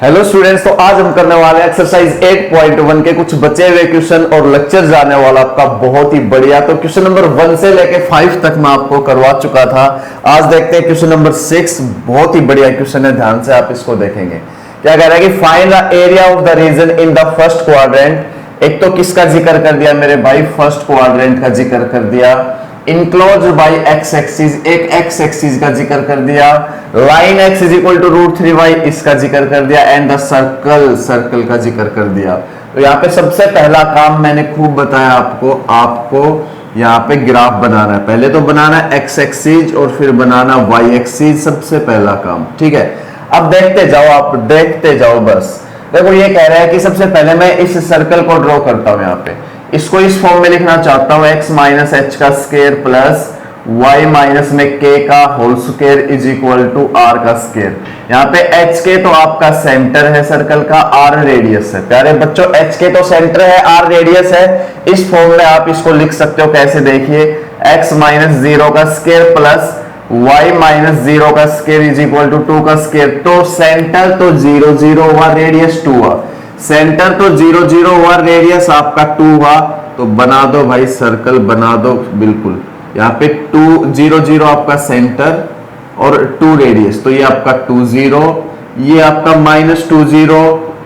Hello students, तो आज हम करने वाले एक्सरसाइज 8.1 के कुछ बचे हुए क्वेश्चन और लेक्चर जाने वाला आपका बहुत ही बढ़िया। तो क्वेश्चन नंबर 1 से लेके 5 तक मैं आपको करवा चुका था। आज देखते हैं क्वेश्चन नंबर 6। बहुत ही बढ़िया क्वेश्चन है, ध्यान से आप इसको देखेंगे। क्या कह रहा है कि find the area of the region in the first quadrant. एक तो किसका जिक्र कर दिया मेरे भाई, फर्स्ट क्वाड्रेंट का जिक्र कर दिया। इनक्लोज बाई एक्स एक्सिस, एक एक्स एक्सिस का जिक्र कर दिया। Line X is equal to √3y, इसका जिक्र कर दिया। एंड द सर्कल, सर्कल का जिक्र कर दिया। तो यहाँ पे सबसे पहला काम मैंने खूब बताया आपको यहाँ पे ग्राफ बनाना है। पहले तो बनाना है एक्स एक्सिस और फिर बनाना वाई एक्सिस, सबसे पहला काम। ठीक है, अब देखते जाओ, आप देखते जाओ। बस देखो, ये कह रहा है कि सबसे पहले मैं इस सर्कल को ड्रॉ करता हूं। यहाँ पे इसको इस फॉर्म में लिखना चाहता हूं, x माइनस एच का स्क्वायर प्लस y माइनस में k का whole square is equal to r का स्क्वायर। यहाँ पे h के तो आपका सेंटर है सर्कल का, r रेडियस है। प्यारे बच्चों, h के तो सेंटर है, r रेडियस है। इस फॉर्म में आप इसको लिख सकते हो, कैसे देखिए, x माइनस 0 का स्क्वायर प्लस y माइनस 0 का स्क्वायर इज इक्वल टू 2 का स्क्वायर। तो सेंटर तो 0 0 हुआ, रेडियस 2 हुआ। सेंटर तो 0 0 हुआ, रेडियस आपका 2 हुआ। तो बना दो भाई, सर्कल बना दो बिल्कुल। यहाँ पे 2 0 0 आपका सेंटर और 2 रेडियस, तो ये आपका 2 0, ये आपका माइनस 2 0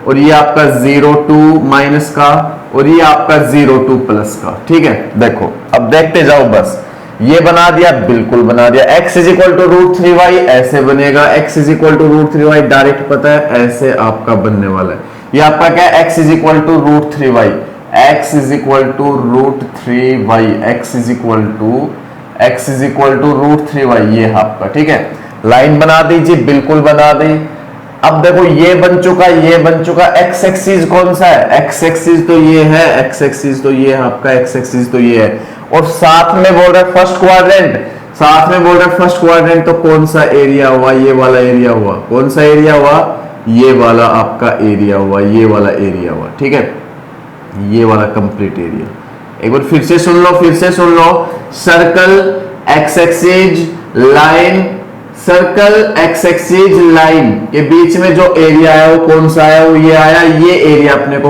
और ये आपका 0 2 माइनस का और ये आपका 0 2 प्लस का। ठीक है, देखो अब देखते जाओ। बस ये बना दिया, बिल्कुल बना दिया। x is equal to √3y ऐसे बनेगा, x is equal to √3y direct पता है ऐसे आपका बनने वाला है। ये आपका क्या है, x is equal to √3y, x is equal to √3y, x is equal to √3y, ये आपका। ठीक है, लाइन बना दीजिए, बिल्कुल बना दी। अब देखो ये बन चुका, ये बन चुका। x एक्सिस कौन सा है, x एक्सिस तो ये है, x एक्सिस तो ये है आपका, x एक्सिस तो ये है। और साथ में बोल रहा है फर्स्ट क्वाड्रेंट, साथ में बोल रहा है फर्स्ट क्वाड्रेंट, तो कौन सा एरिया हुआ, ये वाला एरिया हुआ। कौन सा एरिया हुआ, ये वाला आपका एरिया हुआ, ये वाला एरिया हुआ। ठीक है, ये वाला कंप्लीट एरिया। एक बार फिर से सुन लो, फिर से सुन लो। Circle x axis line, circle x axis line के बीच में जो एरिया है वो कौन सा है, वो ये आया। ये एरिया अपने को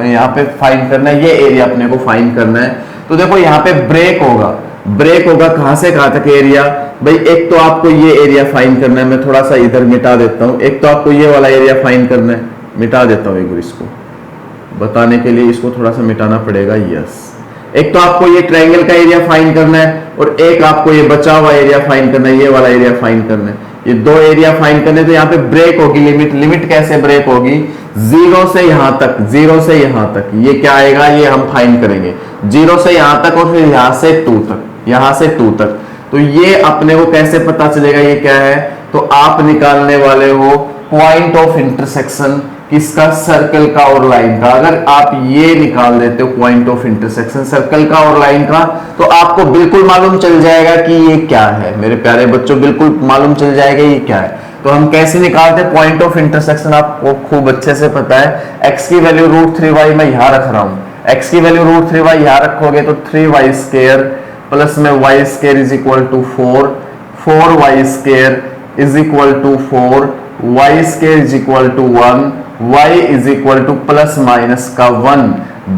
यहाँ पे फाइंड करना है, ये एरिया अपने को फाइंड करना है। तो देखो यहाँ पे ब्रेक होगा, ब्रेक होगा कहां से कहां तक एरिया भाई। एक तो आपको ये एरिया फाइंड करना है, मैं थोड़ा सा इधर मिटा देता हूं। एक तो आपको ये वाला एरिया फाइंड करना है, मिटा देता हूं एक बार, इसको बताने के लिए इसको थोड़ा सा मिटाना पड़ेगा। यस, एक तो आपको ये ट्रायंगल का एरिया फाइंड करना है और एक आपको ये बचा हुआ एरिया फाइंड करना है, ये वाला एरिया फाइंड करना है। ये दो एरिया फाइंड करने, तो यहाँ पे ब्रेक होगी लिमिट। लिमिट कैसे ब्रेक होगी, 0 से यहां तक, 0 से यहां तक। ये क्या आएगा, ये हम फाइंड करेंगे 0 से यहां तक और फिर यहां से 2 तक, यहां से 2 तक। तो ये अपने को कैसे पता चलेगा ये क्या है, तो आप निकालने वाले हो पॉइंट ऑफ इंटरसेक्शन किसका, सर्कल का और लाइन का। अगर आप ये निकाल देते हो पॉइंट ऑफ इंटरसेक्शन सर्कल का और लाइन का, तो आपको बिल्कुल मालूम चल जाएगा कि ये क्या है। मेरे प्यारे बच्चों, बिल्कुल मालूम चल जाएगा ये क्या है। तो हम कैसे निकालते हैं पॉइंट ऑफ इंटरसेक्शन, आपको खूब अच्छे से पता है। x की वैल्यू √3y मैं यहां रख रहा हूं, x की वैल्यू √3y यहां रखोगे तो 3y स्क्वायर प्लस में y square is equal to 4, 4y square is equal to 4, y square is equal to 1, y is equal to plus minus का 1।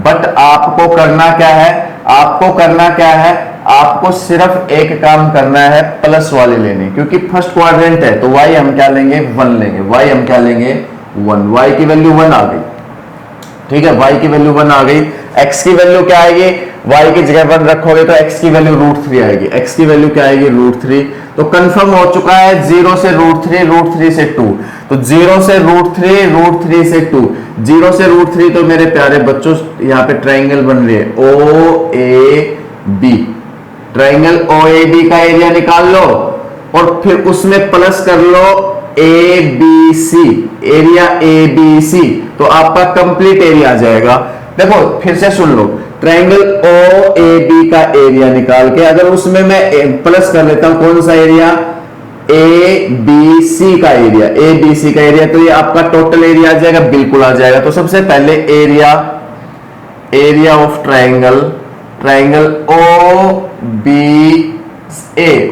बट आपको करना क्या है, आपको करना क्या है, आपको सिर्फ एक काम करना है, प्लस वाले लेने, क्योंकि फर्स्ट क्वाड्रेंट है। तो y हम क्या लेंगे, 1 लेंगे। y हम क्या लेंगे, 1। y की वैल्यू 1 आ गई। ठीक है, y की वैल्यू 1 आ गई। x की वैल्यू क्या आएगी, y की जगह 1 रखोगे तो x की वैल्यू √3 आएगी। x की वैल्यू क्या आएगी, √3। तो कंफर्म हो चुका है 0 से √3, √3 से 2। तो 0 से √3, √3 से 2, 0 से √3। तो मेरे प्यारे बच्चों यहाँ पे ट्राइंगल बन रही है OAB। ट्राइंगल OAB का एरिया निकाल लो और फिर उसमें प्लस कर लो ABC, एरिया ABC। तो आपका कंप्लीट एरिया आ जाएगा। देखो फिर से सुन लो, ट्रायंगल OAB का एरिया निकाल के अगर उसमें मैं प्लस कर लेता हूं, कौन सा एरिया, ABC का एरिया, ABC का एरिया, तो ये आपका टोटल एरिया आ जाएगा, बिल्कुल आ जाएगा। तो सबसे पहले area, area of triangle, triangle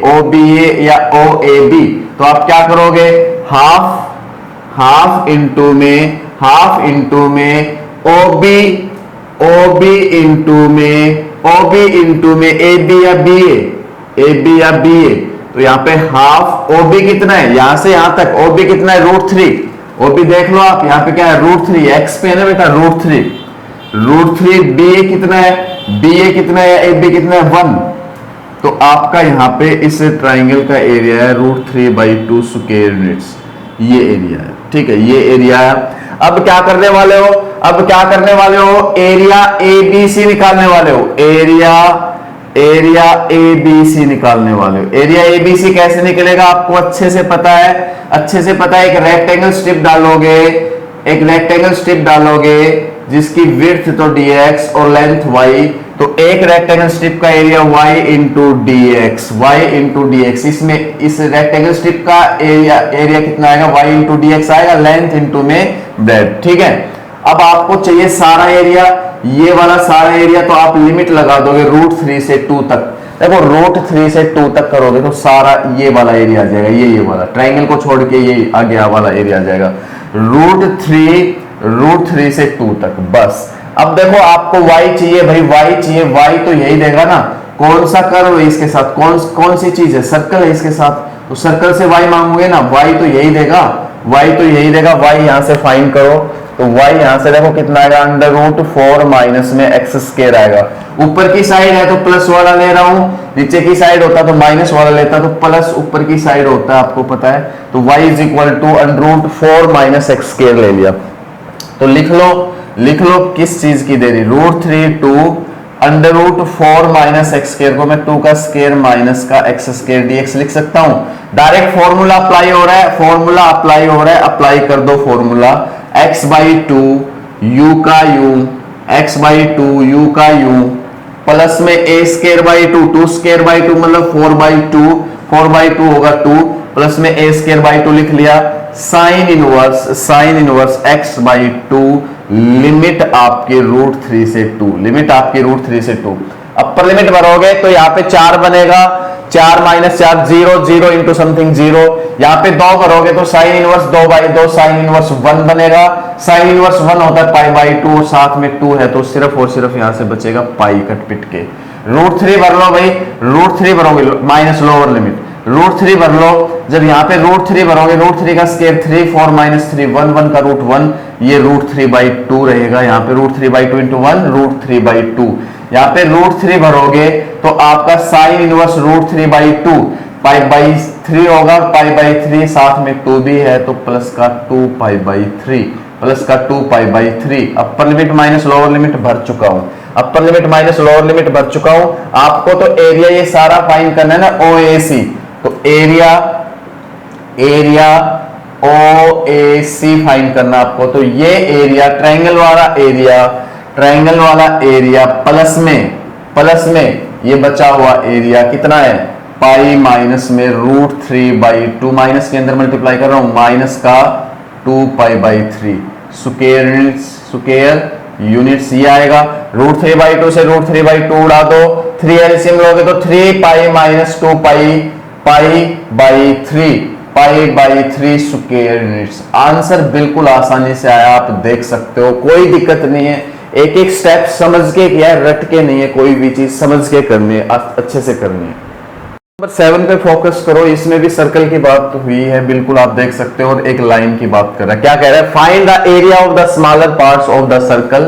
OBA या OAB। तो आप क्या करोगे, हाफ हाफ इंटू में ओबी इंटू में ए बी या बी ए। तो यहाँ पे हाफ ओबी कितना है, यहां से यहां तक ओबी कितना है √3। ओबी देख लो आप, यहाँ पे क्या है √3, एक्स पे है ना बेटा √3 बी ए कितना है, ए बी कितना है 1। तो आपका यहाँ पे इस ट्राइंगल का एरिया है √3/2 स्क्वायर यूनिट्स, ये एरिया है, ठीक है, ये एरिया है। अब क्या करने वाले हो, एरिया ABC निकालने वाले हो, एरिया ABC निकालने वाले हो। एरिया ABC कैसे निकलेगा आपको अच्छे से पता है, एक रेक्टेंगल स्ट्रिप डालोगे जिसकी विड्थ तो dx और लेंथ y, तो एक रेक्टेंगल स्ट्रिप का एरिया y इंटू dx, इसमें इस रेक्टेंगल स्ट्रिप का एरिया कितना आएगा, y इंटू dx आएगा, लेंथ इंटू में ब्रेड, ठीक है। अब आपको चाहिए सारा एरिया, ये वाला सारा एरिया, तो आप लिमिट लगा दोगे √3 से 2 तक। देखो √3 से 2 तक करोगे तो सारा ये वाला एरिया आ जाएगा, ये वाला ट्राइंगल को छोड़ के ये आगे वाला एरिया आ जाएगा, √3 से 2 तक, बस। अब देखो आपको y चाहिए भाई, y तो यही देगा ना, कौन सा कर्व है इसके साथ, कौन सी चीज है, सर्कल है इसके साथ, तो सर्कल से y मांगोगे ना, y तो यही देगा, y यहां से फाइंड करो, तो y यहां से देखो कितना आएगा, √4 माइनस में x² आएगा। ऊपर की साइड है तो प्लस वाला ले रहा हूं, नीचे की साइड होता तो माइनस वाला लेता, तो प्लस ऊपर की साइड होता है, आपको पता है, तो y √4 माइनस x² ले लिया। तो लिख लो किस चीज की दे रही, √3 टू √4 माइनस x² को मैं 2 का स्क्वायर माइनस का x² dx लिख सकता हूं। डायरेक्ट फॉर्मूला अप्लाई हो रहा है, अप्लाई कर दो फॉर्मूला, x/2 u का u प्लस में a²/2, 2² मतलब 4/2 होगा 2, प्लस में a²/2 लिख लिया, साइन इनवर्स x/2, लिमिट आपके √3 से 2, अपर लिमिट भरोगे तो यहाँ पे 4 बनेगा, 4 - 4 0 इंटू समथिंग 0, यहाँ पे 2 भरोगे तो साइन इनवर्स 2/2 साइन इनवर्स 1 बनेगा, साइन इनवर्स 1 होता है π/2 और साथ में 2 है तो सिर्फ और सिर्फ यहाँ से बचेगा पाई कट पिट के। √3 भर लो भाई, √3 भरोगे माइनस लोअर लिमिट, √3 भर लो, जब यहाँ पे √3 भरोगे, √3 का स्क्वायर 3 4 - 3 1 1 का √1, ये √3/2 रहेगा, यहाँ पे √3/2 इंटू 1 √3/2, यहाँ पे √3 भरोगे तो आपका साइन इनवर्स √3/2 π/3 होगा, π/3 साथ में 2 भी है तो प्लस का 2π/3, upper limit minus lower limit भर चुका हूं, आपको तो एरिया ये सारा फाइंड करना है ना, OAC, तो एरिया OAC फाइंड करना आपको, तो ये एरिया ट्रायंगल वाला एरिया प्लस में ये बचा हुआ एरिया कितना है, पाई माइनस में √3/2, माइनस के अंदर मल्टीप्लाई कर रहा हूं, माइनस का 2π/3 स्क्वायर यूनिट्स, ये आएगा, √3/2 से √3/2 उड़ा दो, 3 एलसीएम लोगे तो 3π - 2π, π/3 स्क्वायर यूनिट्स। आंसर बिल्कुल आसानी से आया, आप देख सकते हो, कोई दिक्कत नहीं है, एक स्टेप समझ के किया है, रट के नहीं है, कोई भी चीज समझ के करनी है, अच्छे से करनी है। नंबर 7 पे फोकस करो, इसमें भी सर्कल की बात हुई है, बिल्कुल आप देख सकते हो, और एक लाइन की बात कर रहा है, क्या कह रहा है, find the area of the smaller parts of the circle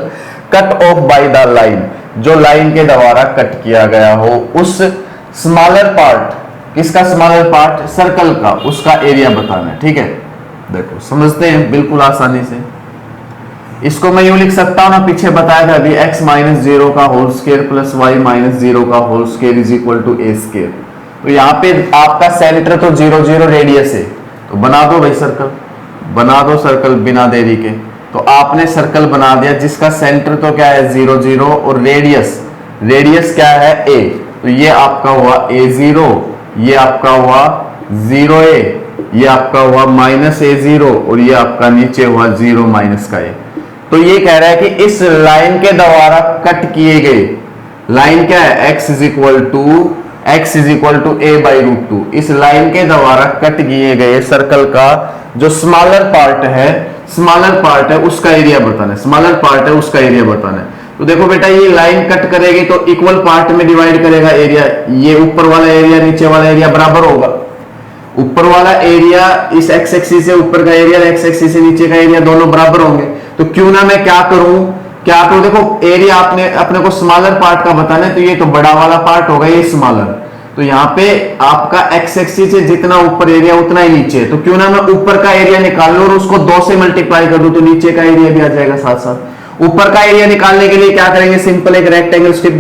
cut off bye the line, जो लाइन के द्वारा कट किया गया हो, उस स्मॉलर पार्ट, किसका स्मॉलर पार्ट, सर्कल का, उसका एरिया बताना है, ठीक है। देखो समझते हैं बिल्कुल आसानी से, इसको मैं यूं लिख सकता हूं ना, पीछे बताया था अभी, x - 0 का होल स्क्वायर प्लस y - 0 का whole square is equal to a²। तो यहाँ पे आपका सेंटर तो 0 0 रेडियस है, तो बना दो भाई सर्कल बिना देरी के। तो आपने सर्कल बना दिया जिसका सेंटर तो क्या है 0 0 और रेडियस क्या है a, तो ये आपका हुआ a0, ये आपका हुआ 0a, ये आपका हुआ -a0 और ये आपका नीचे हुआ 0 माइनस का a। तो ये कह रहा है कि इस लाइन के द्वारा कट किए गए, लाइन क्या है x is equal to a/√2, इस लाइन के द्वारा कट किए गए सर्कल का जो स्मॉलर पार्ट है उसका एरिया बताना है, स्मॉलर पार्ट है उसका एरिया बताना है। तो देखो बेटा ये लाइन कट करेगी तो इक्वल पार्ट में डिवाइड करेगा एरिया, ये ऊपर वाला एरिया नीचे वाला एरिया बराबर होगा। ऊपर वाला एरिया इस एक्स एक्सिस से ऊपर का एरिया, एक्स एक्सिस से नीचे का एरिया दोनों बराबर होंगे। तो क्यों ना मैं क्या करूं, देखो एरिया अपने को स्मॉलर पार्ट का बताना है, तो ये तो बड़ा वाला पार्ट होगा, ये स्मॉलर। तो यहाँ पे आपका एक्स एक्सिस से जितना ऊपर एरिया उतना ही नीचे है, तो क्यों ना मैं ऊपर का एरिया निकाल लूं और उसको 2 से मल्टीप्लाई कर दूं, तो नीचे का एरिया भी आ जाएगा साथ साथ। ऊपर का एरिया निकालने के लिए क्या करेंगे, सिंपल एक रेक्टेंगल स्ट्रिप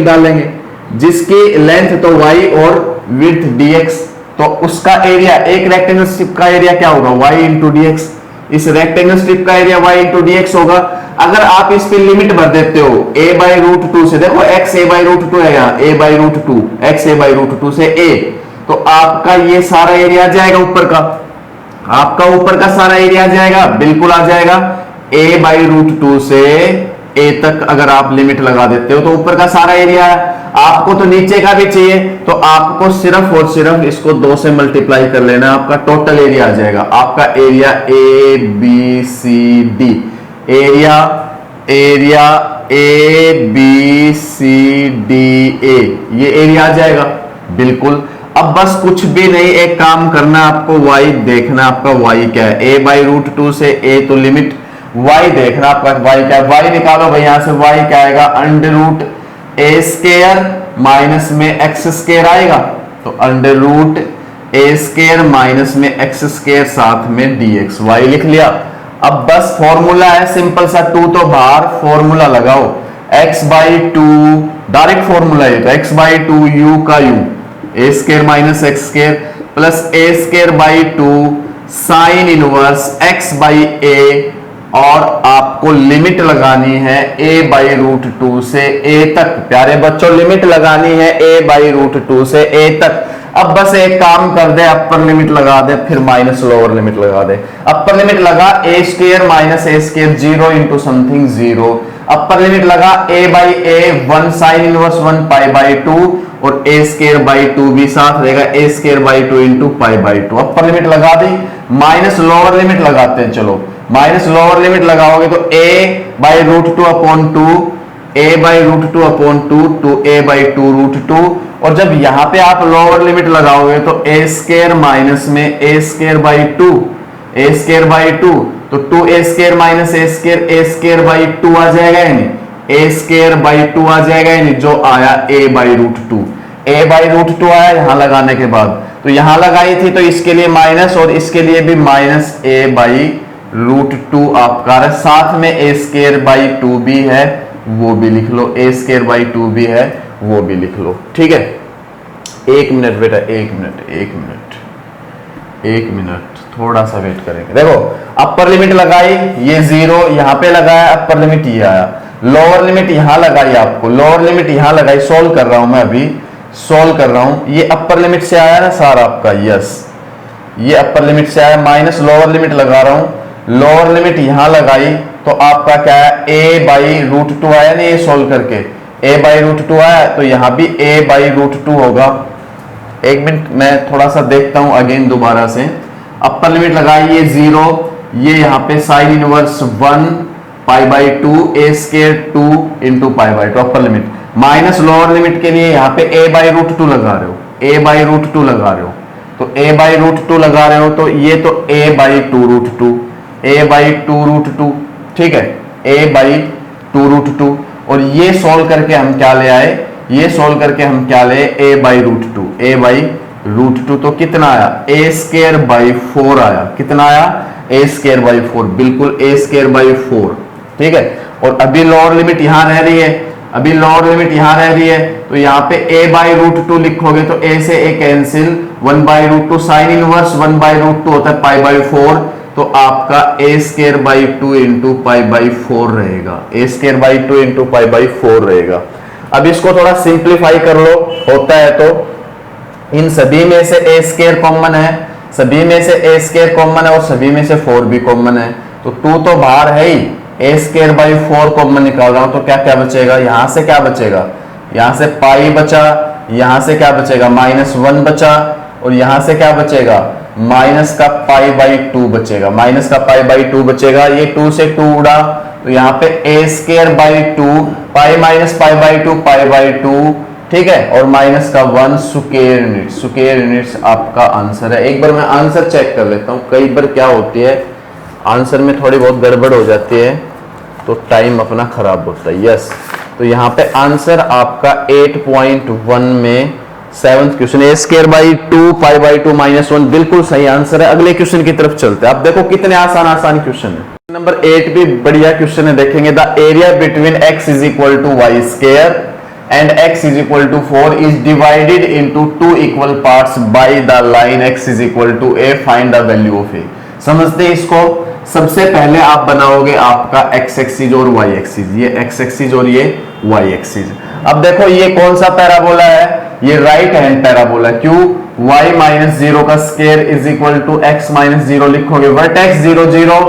डाल लेंगे जिसकी लेंथ तो y और विड्थ dx, तो उसका एरिया, एक रेक्टेंगल स्ट्रिप का एरिया क्या होगा, y इंटू dx। इस रेक्टेंगल स्ट्रिप का एरिया y इंटू dx होगा। अगर आप इस पे लिमिट भर देते हो a/√2 से, देखो x a/√2 है यहाँ, a/√2, x a/√2 से a, तो आपका ये सारा एरिया आ जाएगा ऊपर का, आपका ऊपर का सारा एरिया आ जाएगा, बिल्कुल आ जाएगा। a/√2 से a तक अगर आप लिमिट लगा देते हो तो ऊपर का सारा एरिया है। आपको तो नीचे का भी चाहिए, तो आपको सिर्फ और सिर्फ इसको 2 से मल्टीप्लाई कर लेना, आपका टोटल एरिया आ जाएगा। आपका area A B C D, area A B C D A, ये एरिया आ जाएगा बिल्कुल। अब बस कुछ भी नहीं, एक काम करना, आपको y देखना, आपका y क्या है, a/√2 से a, तो लिमिट y देखना आपका y क्या है, y निकालो भाई, यहां से y क्या आएगा, √a² माइनस में x² आएगा, तो √a² माइनस में x² साथ में dx, y लिख लिया। अब बस फॉर्मूला है सिंपल सा, 2 तो बाहर, फॉर्मूला लगाओ x/2, डायरेक्ट फॉर्मूला है, तो x/2 u का u, a² minus x² plus a²/2 sine inverse x/a, और आपको लिमिट लगानी है a/√2 से a तक। प्यारे बच्चों लिमिट लगानी है a/√2 से a तक। अब बस एक काम कर दे, अपर लिमिट लगा दे, फिर माइनस लोअर लिमिट लगा दे। अपर लिमिट लगा a² minus a², 0 into something 0। Upper limit लगा a/a 1 साइन इनवर्स 1 π/2, और a²/2 भी साथ रहेगा, a²/2 इंटू π/2। अपर लिमिट लगा दी, माइनस लोअर लिमिट लगाते हैं। चलो माइनस लोअर लिमिट लगाओगे तो a/√2 upon 2, a/√2 upon 2 to a/2√2, और जब यहां पे आप लोअर लिमिट लगाओगे तो a² माइनस में a²/2, तो 2a² माइनस a²/2 आ जाएगा, यानी a²/2 आ जाएगा, यानी जो आया a/√2 आया यहां लगाने के बाद। तो यहां लगाई थी तो इसके लिए माइनस, और इसके लिए भी माइनस a/√2 आपका, साथ में a²/2 भी है, वो भी लिख लो, a²/2 भी है, वो भी लिख लो। ठीक है, 1 मिनट बेटा, 1 मिनट थोड़ा सा वेट करेंगे। देखो अपर लिमिट लगाई, ये 0 यहां पे लगाया, अपर लिमिट ये आया, लोअर लिमिट यहां लगाई, आपको लोअर लिमिट यहां लगाई, सोल्व कर रहा हूं मैं, अभी सोल्व कर रहा हूं। ये अपर लिमिट से आया ना सारा आपका, यस ये अपर लिमिट से आया, माइनस लोअर लिमिट लगा रहा हूं, लोअर लिमिट यहां लगाई तो आपका क्या है, a/√2 आया ना, ये सोल्व करके a/√2 आया, तो यहां भी a/√2 होगा। 1 मिनट मैं थोड़ा सा देखता हूं अगेन दोबारा से। अपर लिमिट लगाई, ये 0, ये यहां पे sine inverse 1 π/2, a² 2 into π/2 upper limit, minus lower limit के लिए यहां पे a/√2 लगा रहे हो, a/√2 लगा रहे हो, तो a/√2 लगा रहे हो, तो ये तो a/2√2, a/2√2, ठीक है, a/2√2, और ये सोल्व करके हम क्या ले आए, ये सोल्व करके हम क्या ले, a/√2 तो कितना आया, a²/4 आया, कितना आया, a²/4, बिल्कुल a²/4, ठीक है। और अभी लोअर लिमिट यहां रह रही है, अभी लोअर लिमिट यहां रह रही है, तो यहां पे a/√2 लिखोगे तो a से a कैंसिल, 1/√2 साइन इनवर्स 1/√2 होता है π/4, तो आपका a²/2 इंटू π/4 रहेगा, a²/2 इंटू π/4 रहेगा। अब इसको थोड़ा सिंप्लीफाई कर लो, होता है तो इन सभी में से a² कॉमन है, सभी में से a² कॉमन है, और सभी में से 4 भी कॉमन है, तो 2 तो बाहर है ही, a²/4 कॉमन निकाल रहा हूं, तो क्या क्या बचेगा, यहां से क्या बचेगा, यहां से पाई बचा, यहां से क्या बचेगा, -1 बचा, और यहां से क्या बचेगा, माइनस का पाई बाई 2 बचेगा, माइनस का पाई बाई 2 बचेगा। ये 2 से 2 उड़ा तो यहाँ पे a square by 2, pi minus pi by 2 pi by 2, ठीक है, और माइनस का 1 स्क्वायर यूनिट, स्क्वायर यूनिट्स आपका आंसर है। एक बार मैं आंसर चेक कर लेता हूं, कई बार क्या होती है आंसर में थोड़ी बहुत गड़बड़ हो जाती है तो टाइम अपना खराब होता है। यस, तो यहाँ पे आंसर आपका 8.1 में 7th question A square by 2 pi by 2 minus 1 बिल्कुल सही आंसर है। अगले क्वेश्चन की तरफ चलते हैं। आप देखो कितने आसान आसान क्वेश्चन है। नंबर 8 भी बढ़िया क्वेश्चन है, देखेंगे। The area between x is equal to Y square and x is equal to 4 is divided into 2 equal parts by the line x is equal to a, find the value of a। समझते हैं इसको। सबसे पहले आप बनाओगे आपका x axis और y axis, ये x एक्सिस और ये y एक्सिस। अब देखो ये कौन सा पैराबोला है, ये राइट हैंड पैराबोला। क्यों? y माइनस 0 का square is equal to x minus 0 लिखोगे। वर्टेक्स 0 0,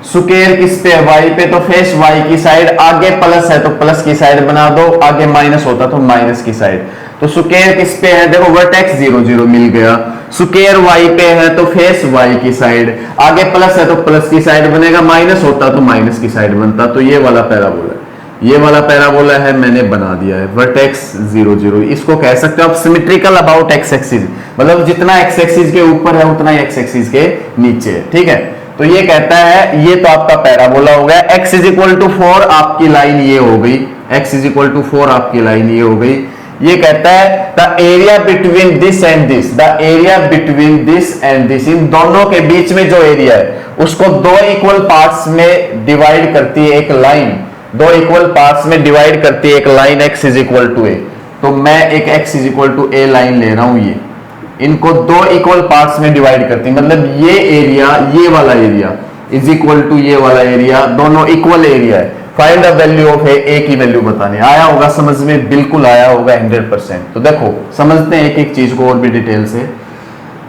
स्क्वायर किस पे है? y पे, तो फेस y की साइड, आगे प्लस है तो प्लस की साइड बना दो, आगे माइनस होता तो माइनस की साइड। तो स्क्वायर किस पे है? देखो वर्टेक्स 0 0 मिल गया, स्क्वायर y पे है तो फेस y की साइड, आगे प्लस है तो प्लस की साइड बनेगा, माइनस होता तो माइनस की साइड बनता। तो ये वाला पैराबोला, ये वाला पैराबोला है, मैंने बना दिया है। वर्टेक्स 0 0, इसको कह सकते हो आप सिमेट्रिकल अबाउट x एक्सिस, मतलब जितना x एक्सिस के ऊपर है उतना ही x एक्सिस के नीचे है, ठीक है। तो ये कहता है, ये तो आपका पैराबोला हो गया। x इज इक्वल टू 4 आपकी लाइन ये हो गई, x इज इक्वल टू 4 आपकी लाइन ये हो गई। ये कहता है the area between this and this, the area between this and this, इन दोनों के बीच में जो एरिया है उसको 2 इक्वल पार्ट्स में डिवाइड करती है एक लाइन, 2 इक्वल पार्ट्स में डिवाइड करती है एक line x is equal to a। तो मैं एक x is equal to a line ले रहा हूं, ये इनको 2 इक्वल पार्ट्स में डिवाइड करती है, मतलब ये एरिया, ये वाला एरिया इज इक्वल टू ये वाला एरिया, दोनों इक्वल एरिया है। फाइंड द वैल्यू ऑफ ए की वैल्यू बतानी। आया होगा समझ में? बिल्कुल आया होगा 100%। तो देखो समझते हैं एक एक चीज को और भी डिटेल से।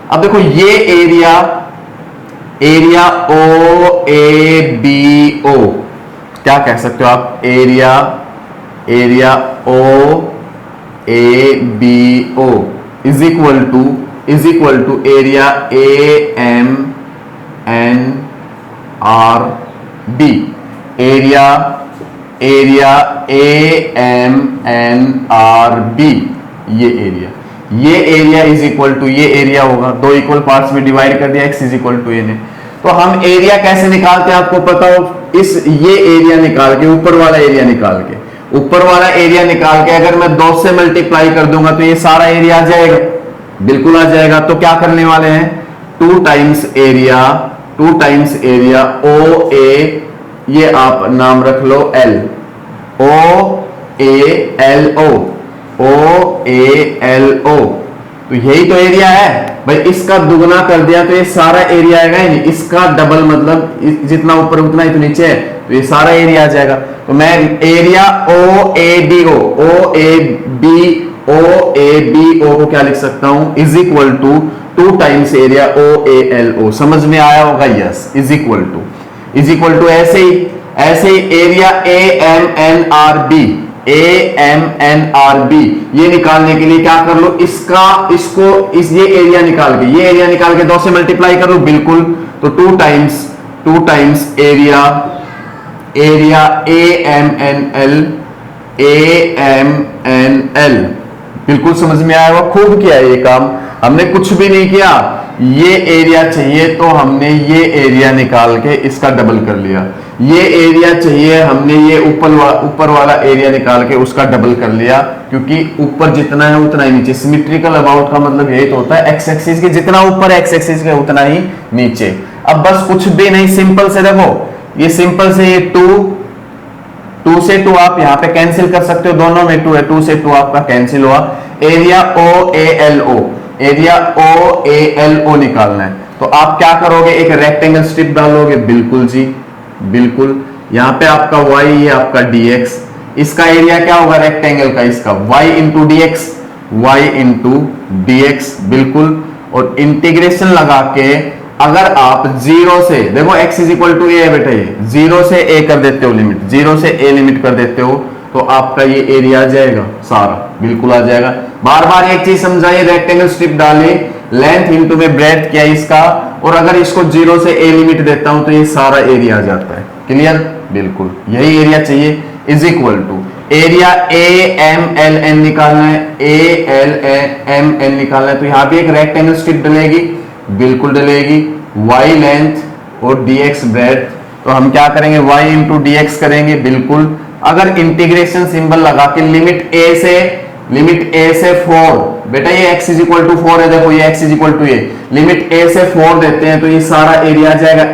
अब देखो ये area, area O A B O, क्या कह सकते हो आप? Area, area O A B O is equal to area A M N R B, area A M N R B, ये एरिया इज इक्वल टू ये area होगा, 2 equal parts में divide कर दिया x is equal to A ने। तो हम area कैसे निकालते हैं आपको पता हो? ये एरिया निकाल के, ऊपर वाला एरिया निकाल के, ऊपर वाला एरिया निकाल के अगर मैं 2 से मल्टीप्लाई कर दूंगा तो ये सारा एरिया आ जाएगा, बिल्कुल आ जाएगा। तो क्या करने वाले हैं? 2 टाइम्स एरिया ओ ए, ये आप नाम रख लो L, O A L O, O A L O, तो यही तो एरिया है भाई। इसका दुगना कर दिया तो ये सारा एरिया आएगा, नहीं इसका डबल, मतलब जितना ऊपर उतना ही तो नीचे है, तो ये सारा एरिया आ जाएगा। तो मैं area O A B O, O A B O को क्या लिख सकता हूं? Is equal to 2 times area O A L O। समझ में आया होगा? यस, इज इक्वल टू ऐसे ही area A M N R B, ये निकालने के लिए क्या कर लो? ये एरिया निकाल के 2 से मल्टीप्लाई कर लो, बिल्कुल। तो 2 times area A M N L, बिल्कुल समझ में आया होगा। खूब किया ये काम, हमने कुछ भी नहीं किया। ये एरिया चाहिए तो हमने ये एरिया निकाल के इसका डबल कर लिया, ये एरिया चाहिए, हमने ये ऊपर वाला एरिया निकाल के उसका डबल कर लिया, क्योंकि ऊपर जितना है उतना ही नीचे। सिमेट्रिकल अबाउट का मतलब यही तो होता है, एक्स एक्सिस के जितना ऊपर एक्स एक्सिस के उतना ही नीचे। अब बस कुछ भी नहीं, सिंपल से देखो, ये सिंपल से ये 2 से 2 आप यहाँ पे कैंसिल कर सकते हो, दोनों में 2 है, 2 से 2 आपका कैंसिल हुआ। Area O A L O निकालना है, तो आप क्या करोगे? एक रेक्टेंगल स्ट्रिप डालोगे, बिल्कुल जी बिल्कुल। यहाँ पे आपका y, ये आपका dx, इसका एरिया क्या होगा रेक्टेंगल का? इसका y इंटू dx, बिल्कुल। और इंटीग्रेशन लगा के अगर आप 0 से, देखो x इज इक्वल टू ए है बेटा, ये 0 से a कर देते हो लिमिट, 0 से a लिमिट कर देते हो, तो आपका ये एरिया आ जाएगा सारा, बिल्कुल आ जाएगा। बार बार एक चीज समझाइए, रेक्टेंगल स्ट्रिप डालें लेंथ इंटू में ब्रेथ किया इसका, और अगर इसको 0 से a लिमिट देता हूं तो ये सारा एरिया आ जाता है। क्लियर? बिल्कुल यही एरिया चाहिए। Is equal to area AMLN निकालना है, ALMN निकालना है, तो यहां भी एक रेक्टेंगल स्ट्रिप डलेगी, बिल्कुल डलेगी, y लेंथ और dx ब्रेथ, तो हम क्या करेंगे y इंटू dx करेंगे, बिल्कुल। अगर इंटीग्रेशन सिंबल लगा के लिमिट a से 4, बेटा ये x इज इक्वल टू 4 है, देखो ये x is equal to a, limit a से 4 देते हैं तो ये सारा एरिया आ जाएगा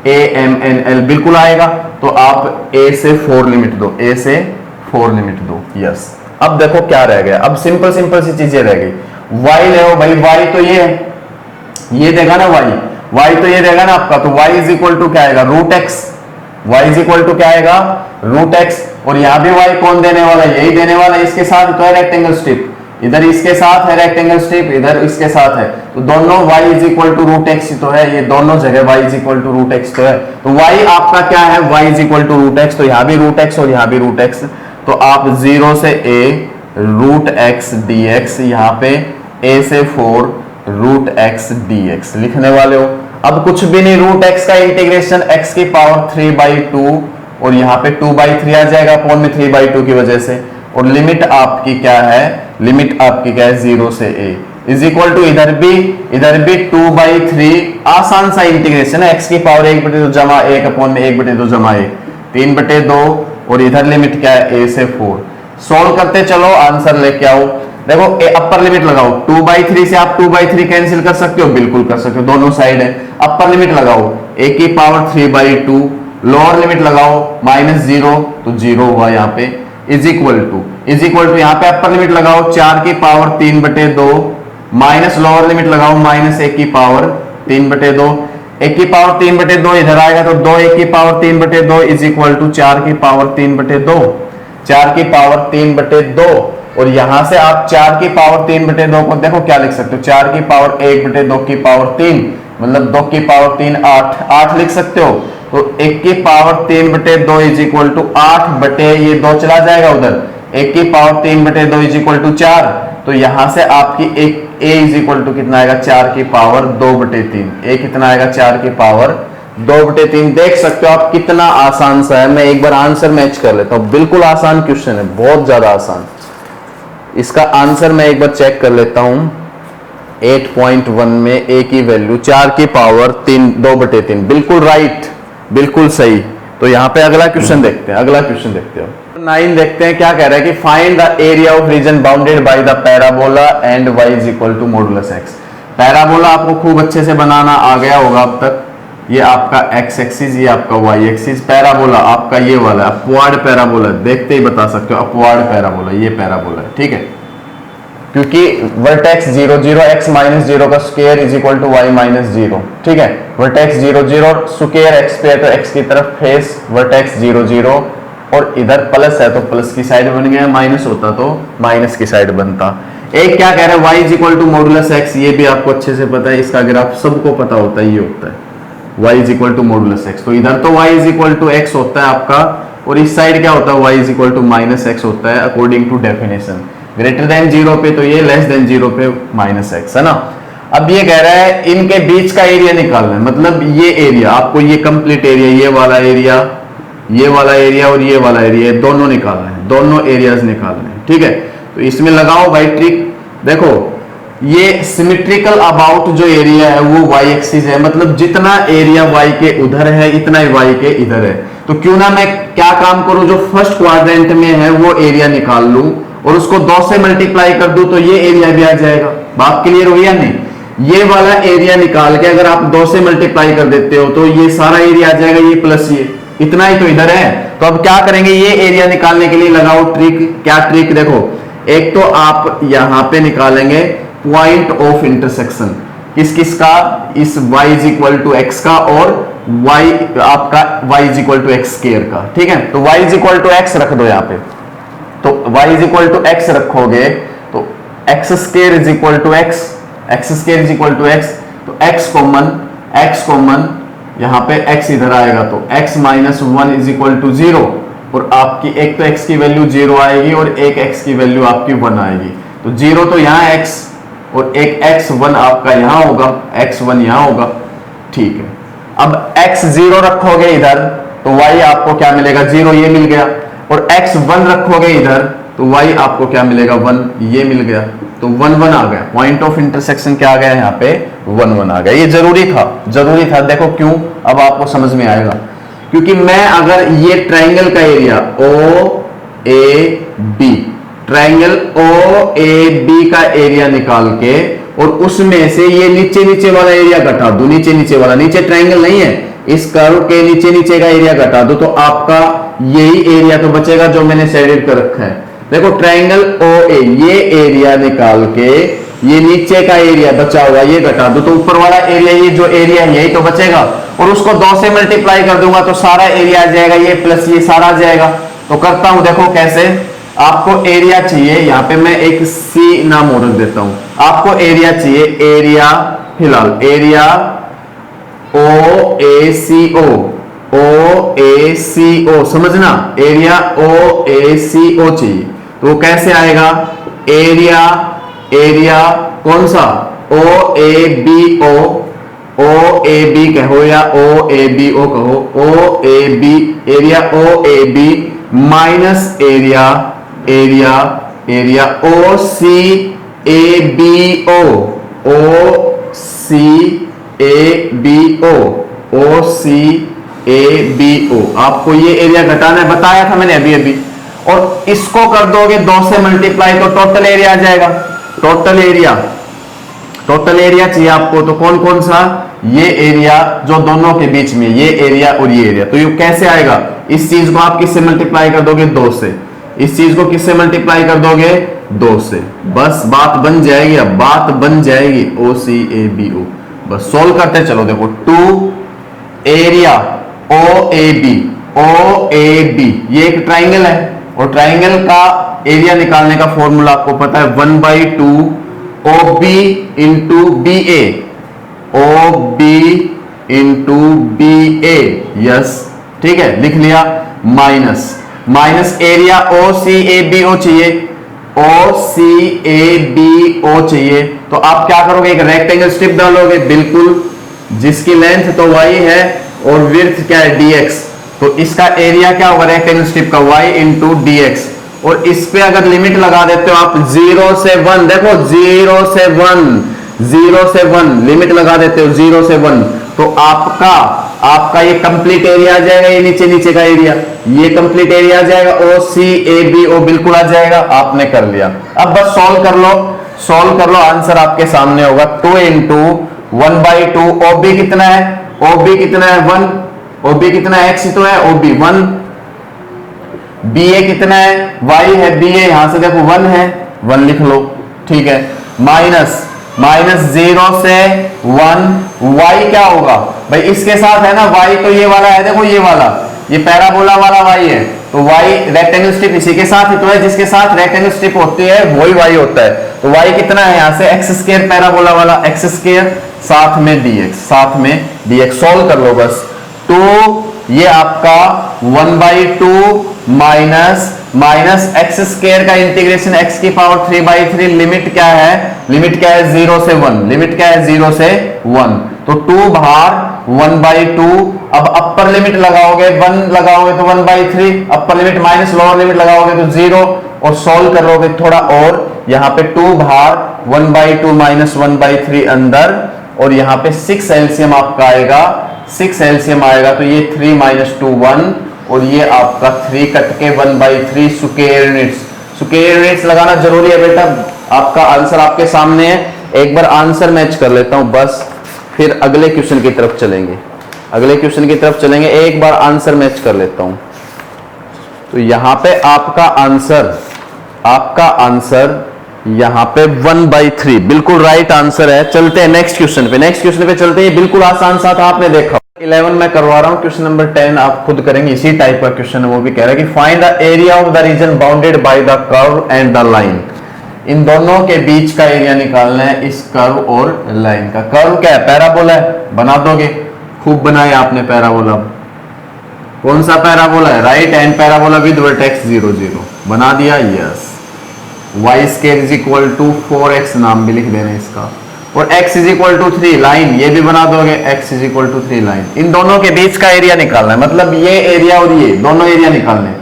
AMNL बिल्कुल आएगा। तो आप a से 4 लिमिट दो, a से 4 लिमिट दो, यस। अब देखो क्या रह गया, अब सिंपल सी चीजें रह गई। y ले आओ भाई, y तो ये देगा ना, y तो ये देगा ना आपका, तो y इज इक्वल टू क्या आएगा, root X, y is equal to क्या आएगा, रूट एक्स। और यहां भी y कौन देने वाला है, यही देने वाला है, इसके साथ तो है रेक्टेंगल स्ट्रिप, इधर इसके साथ है रेक्टेंगल स्ट्रिप, इधर इसके साथ है, तो दोनों y is equal to root X तो है, ये दोनों जगह y is equal to root X तो है, तो y आपका क्या है, y is equal to root X, तो यहां भी रूट एक्स और यहां भी रूट एक्स, तो आप 0 से a root X D X, यहाँ पे a से 4 रूट एक्स डी एक्स लिखने वाले हो। अब कुछ भी नहीं, रूट एक्स का इंटीग्रेशन x की पावर 3/2 और यहाँ पे 2/3 आ जाएगा अपॉन में 3/2 की वजह से, और लिमिट आपकी क्या है, लिमिट आपकी क्या है 0 से a इज इक्वल टू इधर भी 2/3, आसान सा इंटीग्रेशन है, x की पावर 1/2 जमा 1 अपॉन में 1/2 जमा 1, 3/2, और इधर लिमिट क्या है a से 4। सॉल्व करते चलो, आंसर लेके आओ। देखो अपर लिमिट लगाओ, 2/3 से आप 2/3 कैंसिल कर सकते हो, बिल्कुल कर सकते हो, दोनों साइड है। अपर लिमिट लगाओ a की पावर 3/2, लोअर लिमिट लगाओ -0 तो 0 हुआ यहाँ पे, इज इक्वल टू यहाँ पे अपर लिमिट लगाओ 4 की पावर 3/2 माइनस लोअर लिमिट लगाओ -1 की पावर 3/2, 1 की पावर 3/2 इधर आएगा तो 2 1 की पावर 3/2 इज इक्वल टू 4 की पावर 3/2, 4 की पावर 3/2, और यहां से आप 4 की पावर 3/2 को देखो क्या लिख सकते हो, 4 की पावर 1/2 की पावर 3 मतलब 2 की पावर 3 8 लिख सकते हो, तो 1 की पावर 3/2 इज इक्वल टू 8 बटे ये 2 चला जाएगा उधर, 1 की पावर 3/2 इज इक्वल टू 4, तो यहां से आपकी एक a इज इक्वल टू कितना आएगा, 4 की पावर 2/3, a कितना आएगा 4 की पावर 2/3। देख सकते हो आप कितना आसान सा है। मैं एक बार आंसर मैच कर लेता हूं, बिल्कुल आसान क्वेश्चन है, बहुत ज्यादा आसान। इसका आंसर मैं एक बार चेक कर लेता हूं, 8.1 में a की वैल्यू 4 की पावर 2/3, बिल्कुल राइट, बिल्कुल सही। तो यहां पे अगला क्वेश्चन देखते हैं, अगला क्वेश्चन देखते हो 9 देखते हैं क्या कह रहा है कि find the area of region bounded by the parabola and y is equal to modulus x। Parabola आपको खूब अच्छे से बनाना आ गया होगा अब तक, ये आपका x एक्सिस, ये आपका y एक्सिस, पैराबोला आपका ये वाला अपवार्ड पैराबोला, देखते ही बता सकते हो अपवार्ड पैराबोला, ये पैराबोला है, ठीक है, क्योंकि वर्टेक्स 0 0 x -0 का square is equal to y -0, ठीक है, वर्टेक्स 0 0 स्क्वायर x पे है तो x की तरफ फेस वर्टेक्स 0 0, और इधर प्लस है तो प्लस की साइड बन गया, माइनस होता तो माइनस की साइड बनता। एक क्या कह रहा है, y is equal to modulus x, ये भी आपको अच्छे से पता है, इसका ग्राफ सबको पता होता है, ये होता है y is equal to modulus x, तो इधर तो y is equal to x होता है आपका, और इस साइड क्या होता है, y is equal to -x होता है according to definition. Greater than 0 पे तो ये, लेस देन 0 पे -x है ना। अब ये कह रहा है इनके बीच का एरिया निकालना है, मतलब ये एरिया आपको, ये कंप्लीट एरिया, ये वाला एरिया, ये वाला एरिया और ये वाला एरिया, दोनों निकालना है, दोनों एरियाज निकालने हैं, ठीक है। तो इसमें लगाओ भाई ट्रिक, देखो ये सिमेट्रिकल अबाउट जो एरिया है वो y एक्सिस है, मतलब जितना एरिया y के उधर है इतना ही y के इधर है, तो क्यों ना मैं क्या काम करूं, जो फर्स्ट क्वाड्रेंट में है वो एरिया निकाल लूं और उसको 2 से मल्टीप्लाई कर दूं तो ये एरिया भी आ जाएगा। बात क्लियर हुई या नहीं? ये वाला एरिया निकाल के अगर आप 2 से मल्टीप्लाई कर देते हो तो ये सारा एरिया आ जाएगा, ये प्लस ये इतना ही तो इधर है। तो अब क्या करेंगे, ये एरिया निकालने के लिए लगाओ ट्रिक। क्या ट्रिक? देखो, एक तो आप यहां पे निकालेंगे पॉइंट ऑफ इंटरसेक्शन, किस किस का, इस y is equal to x का और y आपका y is equal to x square का, ठीक है। तो y is equal to x रख दो यहाँ पे, तो y is equal to x रखोगे तो x square is equal to x, x square is equal to x, तो x कॉमन यहाँ पे x इधर आएगा तो x minus 1 is equal to 0, और आपकी एक तो x की वैल्यू 0 आएगी और एक x की वैल्यू आपकी 1 आएगी, तो 0 तो यहाँ x और एक x1 आपका यहां होगा, x1 यहां होगा, ठीक है। अब x0 रखोगे इधर तो y आपको क्या मिलेगा, 0, ये मिल गया। और x1 रखोगे इधर तो y आपको क्या मिलेगा, 1, ये मिल गया। तो 1 1 आ गया, पॉइंट ऑफ इंटरसेक्शन क्या आ गया यहाँ पे, 1 1 आ गया। ये जरूरी था, देखो क्यों, अब आपको समझ में आएगा। क्योंकि मैं अगर ये ट्राइंगल का एरिया OAB, ट्राइंगल OAB का एरिया निकाल के और उसमें से ये नीचे नीचे वाला एरिया घटा दो, नीचे वाला, नीचे ट्राइंगल नहीं है, इस कर्व के नीचे का एरिया घटा दो, तो आपका यही एरिया तो बचेगा जो मैंने शेडेड कर रखा है। देखो ट्राइंगल OA, ये एरिया निकाल के ये नीचे का एरिया बचा हुआ ये घटा दो, तो ऊपर वाला एरिया, ये जो एरिया है यही तो बचेगा। और उसको 2 से मल्टीप्लाई कर दूंगा तो सारा एरिया आ जाएगा, ये प्लस ये सारा आ जाएगा। तो करता हूं, देखो कैसे। आपको एरिया चाहिए, यहां पे मैं एक सी नाम और रख देता हूं। आपको एरिया चाहिए, एरिया, फिलहाल एरिया OACO, समझना, एरिया OACO चाहिए। तो वो कैसे आएगा, एरिया कौन सा, OAB कहो या OABO कहो, OAB, area OAB minus area OCABO, आपको ये एरिया घटाना है, बताया था मैंने अभी। और इसको कर दोगे 2 से मल्टीप्लाई तो टोटल एरिया आ जाएगा। टोटल एरिया चाहिए आपको, तो कौन कौन सा, ये एरिया जो दोनों के बीच में, ये एरिया और ये एरिया। तो ये कैसे आएगा, इस चीज को आप किससे मल्टीप्लाई कर दोगे, 2 से। इस चीज को किससे मल्टीप्लाई कर दोगे, 2 से। बस बात बन जाएगी, अब बात बन जाएगी OCABO। बस सोल्व करते चलो। देखो 2 एरिया OAB, ये एक ट्राइंगल है और ट्राइंगल का एरिया निकालने का फॉर्मूला आपको पता है, 1/2 OB इंटू BA, यस, ठीक है, लिख लिया। माइनस एरिया OCABO चाहिए, तो आप क्या करोगे, एक रेक्टेंगल स्ट्रिप डालोगे, बिल्कुल, जिसकी लेंथ तो y है और विड्थ क्या है, dx। तो इसका एरिया क्या होगा रेक्टेंगल स्ट्रिप का, y इंटू dx। और इस पे अगर लिमिट लगा देते हो आप 0 से 1, देखो 0 से 1 लिमिट लगा देते हो, 0 से 1, तो आपका ये कंप्लीट एरिया आ जाएगा, ये नीचे का एरिया, ये कंप्लीट एरिया आ जाएगा, OCABO बिल्कुल आ जाएगा। आपने कर लिया। अब बस सॉल्व कर लो, आंसर आपके सामने होगा। 2 इंटू 1/2, OB कितना है, 1, OB कितना है, x तो है, OB 1, BA कितना है, y है, BA यहां से देखो 1 है, 1 लिख लो, ठीक है। माइनस 0 से 1, y क्या होगा भाई, इसके साथ है ना y, तो ये वाला है, देखो ये वाला, ये पैराबोला वाला y है, तो y रेक्टेंगल स्ट्रिप इसी के साथ ही तो है, जिसके साथ रेक्टेंगल स्ट्रिप होती है वही y होता है। तो y कितना है यहाँ से, x² पैराबोला वाला, x² साथ में dx, सोल्व कर लो बस। तो ये आपका 1/2 माइनस x² का इंटीग्रेशन x की पावर 3/3, लिमिट क्या है 0 से 1, तो 2 बाहर 1/2। अब अपर लिमिट लगाओगे 1 लगाओगे तो 1/3, अपर लिमिट माइनस लोअर लिमिट लगाओगे तो 0, और सॉल्व करोगे थोड़ा और, यहाँ पे 2 बाहर 1/2 माइनस 1/3 अंदर, और यहाँ पे 6 एलसीएम आपका आएगा, तो ये 3 - 2 1, और ये आपका 3 कट के 1/3 स्क्वायर यूनिट्स लगाना जरूरी है बेटा। आपका आंसर आपके सामने है, एक बार आंसर मैच कर लेता हूं बस, फिर अगले क्वेश्चन की तरफ चलेंगे। एक बार आंसर मैच कर लेता हूं। तो यहां पे आपका आंसर यहां पे 1/3 बिल्कुल राइट आंसर है। चलते हैं नेक्स्ट क्वेश्चन पे चलते हैं। बिल्कुल आसान सा था, आपने देखा। 11 मैं करवा रहा हूं, क्वेश्चन नंबर 10 आप खुद करेंगे, इसी टाइप का क्वेश्चन है। वो भी कह रहा है कि find the area of the region bounded by the curve and the line. इन दोनों के बीच का एरिया निकालना है, इस कर्व और लाइन का। कर्व क्या है, पैराबोला है, बना दोगे, खूब बनाया आपने पैराबोला। कौन सा पैराबोला है, right hand parabola with vertex 0 0, बना दिया, yes. Y square is equal to 4x नाम भी लिख देना इसका, और x is equal to 3 line ये भी बना दोगे, x is equal to 3 line. इन दोनों के बीच का एरिया निकालना है, मतलब ये एरिया और ये दोनों एरिया निकालने।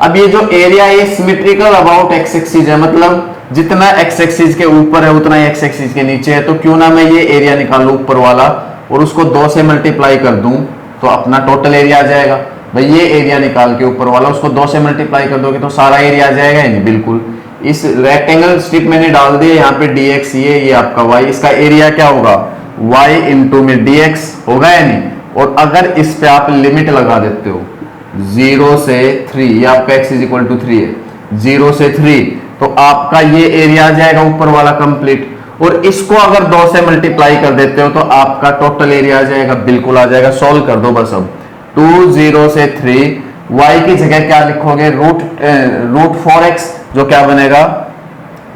अब ये जो एरिया है सिमेट्रिकल अबाउट x एक्सिस है, मतलब जितना x एक्सिस के ऊपर है उतना ही x एक्सिस के नीचे है। तो क्यों ना मैं ये एरिया निकालूं ऊपर वाला और उसको 2 से मल्टीप्लाई कर दूं तो अपना टोटल एरिया आ जाएगा। भाई ये एरिया निकाल के ऊपर वाला उसको 2 से मल्टीप्लाई कर दोगे तो सारा एरिया आ जाएगा ही नहीं, बिल्कुल। इस रेक्टेंगल स्ट्रिप मैंने डाल दिया यहाँ पे dx, ये आपका y, इसका एरिया क्या होगा y इंटू में dx होगा या नहीं। और अगर इस पे आप लिमिट लगा देते हो 0 से 3, ये आपका x इज इक्वल टू 3 है, 0 से 3, तो आपका ये एरिया आ जाएगा ऊपर वाला कंप्लीट। और इसको अगर 2 से मल्टीप्लाई कर देते हो तो आपका टोटल एरिया आ जाएगा, बिल्कुल आ जाएगा। सॉल्व कर दो बस अब 2 0 से 3, y की जगह क्या लिखोगे रूट 4x, जो क्या बनेगा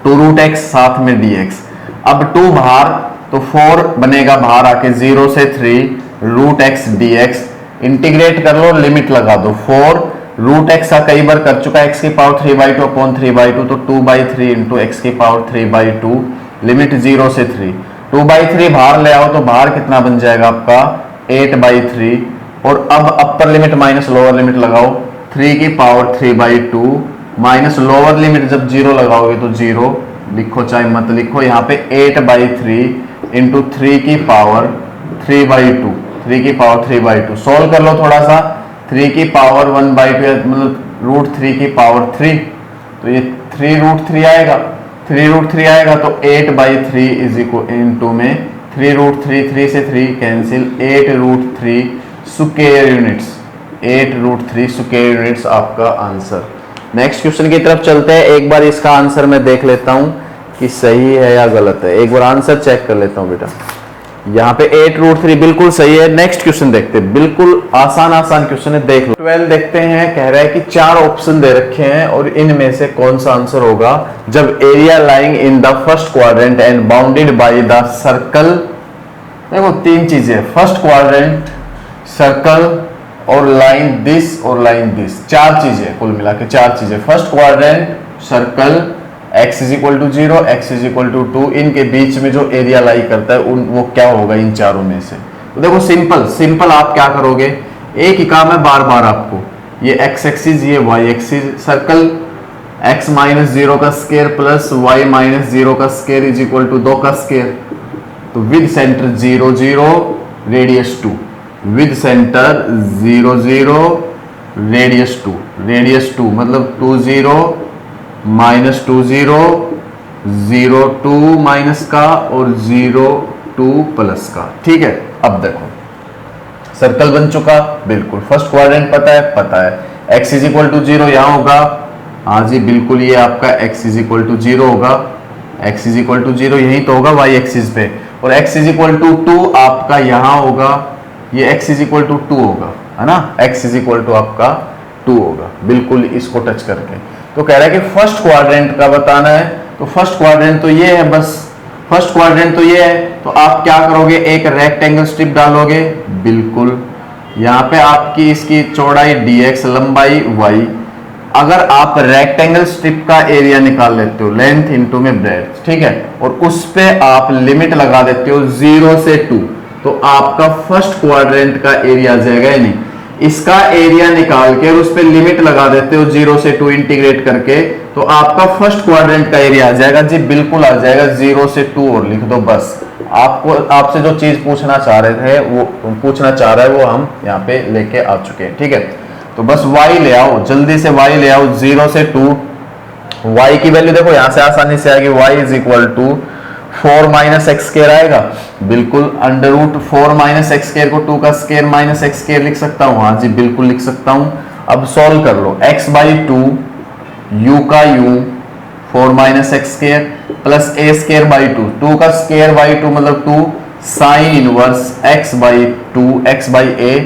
2 रूट x साथ में dx। अब 2 बाहर तो 4 बनेगा बाहर आके, 0 से 3 रूट x dx। इंटीग्रेट कर लो, लिमिट लगा दो, 4 रूट x का कई बार कर चुका है, x की पावर 3/2 अपॉन 3/2, तो 2/3 इंटू x की पावर 3/2, लिमिट 0 से 3। 2/3 बाहर ले आओ तो बाहर कितना बन जाएगा आपका 8/3। और अब अपर लिमिट माइनस लोअर लिमिट लगाओ, 3 की पावर 3/2 माइनस लोअर लिमिट जब 0 लगाओगे तो 0 लिखो चाहे मत लिखो, यहाँ पे 8/3 इंटू 3 की पावर 3/2, 3 की पावर 3/2। सोल्व कर लो थोड़ा सा, 3 की पावर 1/2 मतलब रूट 3 की पावर 3, तो ये 3 रूट 3 आएगा, 3 रूट 3 आएगा तो 8/3 इज इक्वल इंटू में 3 रूट 3, 3 से 3 cancel, 8 root 3 square units, 8 root 3 square units आपका आंसर। नेक्स्ट क्वेश्चन की तरफ चलते हैं। एक बार इसका आंसर मैं देख लेता हूं कि सही है या गलत है, एक बार आंसर चेक कर लेता हूं बेटा। यहाँ पे 8 रूट 3 बिल्कुल सही है। नेक्स्ट क्वेश्चन देखते हैं, बिल्कुल आसान क्वेश्चन है, देख लो। 12 देखते हैं, कह रहा है कि 4 ऑप्शन दे रखे हैं और इनमें से कौन सा आंसर होगा जब area lying in the first quadrant and bounded by the circle. देखो 3 चीजें, फर्स्ट क्वाड्रेंट, सर्कल और लाइन दिस और लाइन दिस, 4 चीजें कुल मिला के 4 चीजें। First quadrant, circle, x is equal to 0, x is equal to 2, इनके बीच में जो एरिया लाई करता है वो क्या होगा इन चारों में से। तो देखो सिंपल आप क्या करोगे, एक ही काम है बार बार आपको, ये x एक्सिस ये y axis, circle x minus 0 का स्क्वायर प्लस y माइनस 0 का स्क्वायर इज इक्वल टू 2 का स्क्वायर। तो with centre 0 0 radius 2, with centre 0 0 radius 2 मतलब 2 0 माइनस 2 0 0 2 माइनस का और 0 2 प्लस का। ठीक है, अब देखो सर्कल बन चुका, बिल्कुल फर्स्ट क्वाड्रेंट पता है x इज इक्वल टू 0 यहां होगा, हाँ जी बिल्कुल ये आपका x इज इक्वल टू 0 होगा, x इज इक्वल टू 0 यही तो होगा y एक्सिस पे, और x इज इक्वल टू 2 आपका यहां होगा, ये x इज इक्वल टू 2 होगा, है ना, x इज इक्वल टू आपका 2 होगा, बिल्कुल इसको टच करके। तो कह रहा है कि फर्स्ट क्वाड्रेंट का बताना है, तो फर्स्ट क्वाड्रेंट तो ये है, बस फर्स्ट क्वाड्रेंट तो ये है, तो आप क्या करोगे, एक रेक्टेंगल स्ट्रिप डालोगे, बिल्कुल यहाँ पे आपकी इसकी चौड़ाई dx, लंबाई y। अगर आप रेक्टेंगल स्ट्रिप का एरिया निकाल लेते हो, लेंथ इनटू में ब्रेड्थ, ठीक है, और उस पे आप लिमिट लगा देते हो 0 से 2, तो आपका फर्स्ट क्वाड्रेंट का एरिया आ जाएगा या नहीं। इसका एरिया निकाल के और उस पे लिमिट लगा देते हो 0 से 2 इंटीग्रेट करके, तो आपका फर्स्ट क्वाड्रेंट का एरिया आ जाएगा जी, बिल्कुल आ जाएगा 0 से 2 और लिख दो बस। आपको आपसे जो चीज पूछना चाह रहे थे वो पूछना चाह रहा है वो हम यहाँ पे लेके आ चुके हैं। ठीक है, तो बस y ले आओ, जल्दी से y ले आओ 0 से 2। y की वैल्यू देखो यहाँ से आसानी से आएगी, y is equal to 4 minus x square आएगा, बिल्कुल under root 4 minus x square को 2 का स्क्वायर माइनस एक्स स्क्वायर लिख सकता हूँ, हाँ जी बिल्कुल लिख सकता हूँ। अब सॉल्व कर लो, x बाई 2 u का u 4 minus x square plus A square by 2 का स्क्वायर बाई 2 मतलब 2 sine inverse x by 2 x by a,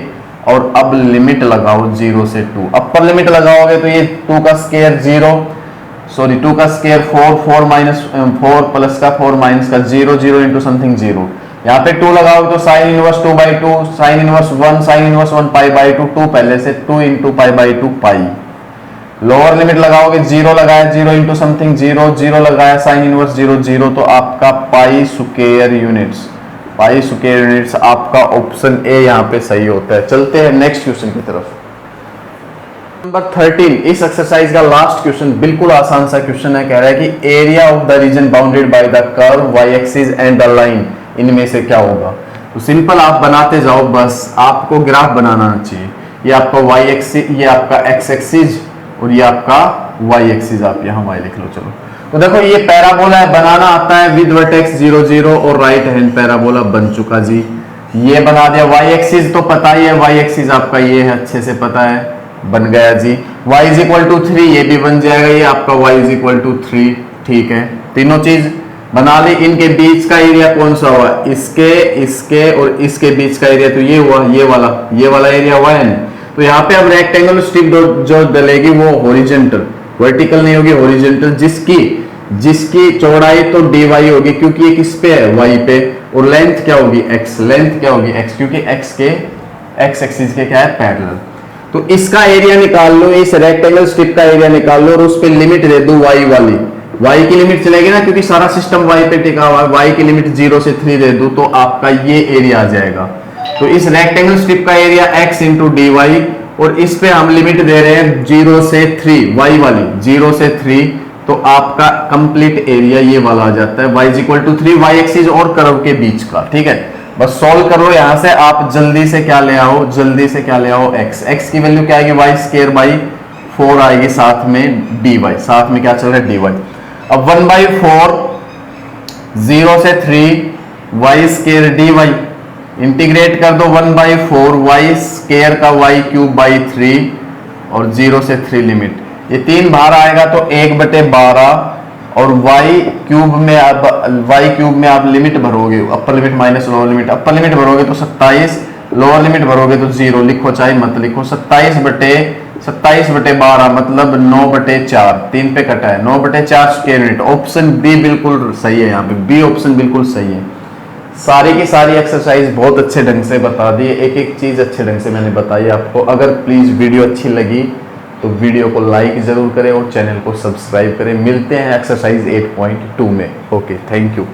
और अब लिमिट लगाओ 0 से 2। अपर लिमिट लगाओगे तो ये 2 का स्क्वायर 2 का स्क्वायर 4 माइनस 4 प्लस का 4 माइनस का 0 0 इंटू समथिंग 0। यहाँ पे 2 लगाओगे तो sine inverse 2 by 2, sign inverse 1 pi by 2, 2 पहले से 2 into pi by 2 pi, lower limit लगाओगे, जीरो लगाया, zero into something zero, zero लगाया, साइन इनवर्स जीरो, जीरो, तो आपका pi square units, pi square units आपका ऑप्शन ए यहाँ पे सही होता है। चलते हैं नेक्स्ट क्वेश्चन की तरफ। नंबर 13, इस एक्सरसाइज का लास्ट क्वेश्चन बिल्कुल आसान सा क्वेश्चन है। कह रहा है कि area of the region bounded by the curve y axis and the line, इनमें से क्या होगा। तो सिंपल आप बनाते जाओ, बस आपको ग्राफ बनाना चाहिए। ये आपका वाई एक्सिस, ये आपका एक्स एक्सिस और ये आपका वाई एक्सिस, आप यहाँ वाई लिख लो। चलो तो देखो ये पैराबोला है, बनाना आता है विद वर्टेक्स 0 0 और राइट हैंड पैराबोला बन चुका जी। ये बना दिया। वाई एक्सिस तो पता ही है, वाई एक्सिस आपका ये है, अच्छे से पता है, बन गया जी। y इज इक्वल टू 3, ये भी बन जाएगा, ये आपका y इज इक्वल टू 3, ठीक है। तीनों चीज बना ली। इनके बीच का एरिया कौन सा हुआ, इसके, इसके और इसके बीच का एरिया तो ये हुआ, ये वाला एरिया हुआ है। तो यहाँ पे अब रेक्टेंगल स्ट्रिप जो डलेगी वो हॉरिजॉन्टल, वर्टिकल नहीं होगी, हॉरिजॉन्टल, जिसकी चौड़ाई तो dy होगी क्योंकि ये किस पे है, y पे, और लेंथ क्या होगी x, लेंथ क्या होगी x, क्योंकि x एक्सिस के क्या है, पैरेलल। तो इसका एरिया निकाल लो, इस रेक्टेंगल स्ट्रिप का एरिया निकाल लो और उस पे लिमिट दे दो y वाली, y की लिमिट चलेगी ना, क्योंकि सारा सिस्टम y पे टिका हुआ है, y की लिमिट 0 से 3 दे दो तो आपका ये एरिया आ जाएगा। तो इस रेक्टेंगल स्ट्रिप का area x into d y, और इस पे हम लिमिट दे रहे हैं 0 से 3, y वाली 0 से 3, तो आपका कंप्लीट एरिया ये वाला आ जाता है, y is equal to 3, y axis और कर्व के बीच का, ठीक है। बस सॉल्व करो यहां से आप, जल्दी से क्या ले आओ, x की वैल्यू क्या आएगी, वाई स्क्वायर बाई 4 आएगी, साथ में dy, साथ में क्या चल रहा है, dy। अब 1/4 0 से 3 वाई स्क्वायर dy, इंटीग्रेट कर दो 1/4 वाई स्क्वायर का वाई क्यूब बाई 3 और 0 से 3 लिमिट, ये 3 बाहर आएगा तो 1/12, और y क्यूब में आप लिमिट भरोगे, upper limit minus lower limit, upper limit भरोगे तो 27, लोअर लिमिट भरोगे तो 0, लिखो चाहे मत लिखो, 27/12 मतलब 9/4, 3 पे कटा है, 9/4 स्क्वायर यूनिट। ऑप्शन बी बिल्कुल सही है, यहाँ पे बी ऑप्शन बिल्कुल सही है। सारी की सारी एक्सरसाइज बहुत अच्छे ढंग से बता दी, एक एक चीज अच्छे ढंग से मैंने बताई आपको। अगर प्लीज वीडियो अच्छी लगी तो वीडियो को लाइक जरूर करें और चैनल को सब्सक्राइब करें। मिलते हैं एक्सरसाइज 8.2 में। Okay, thank you.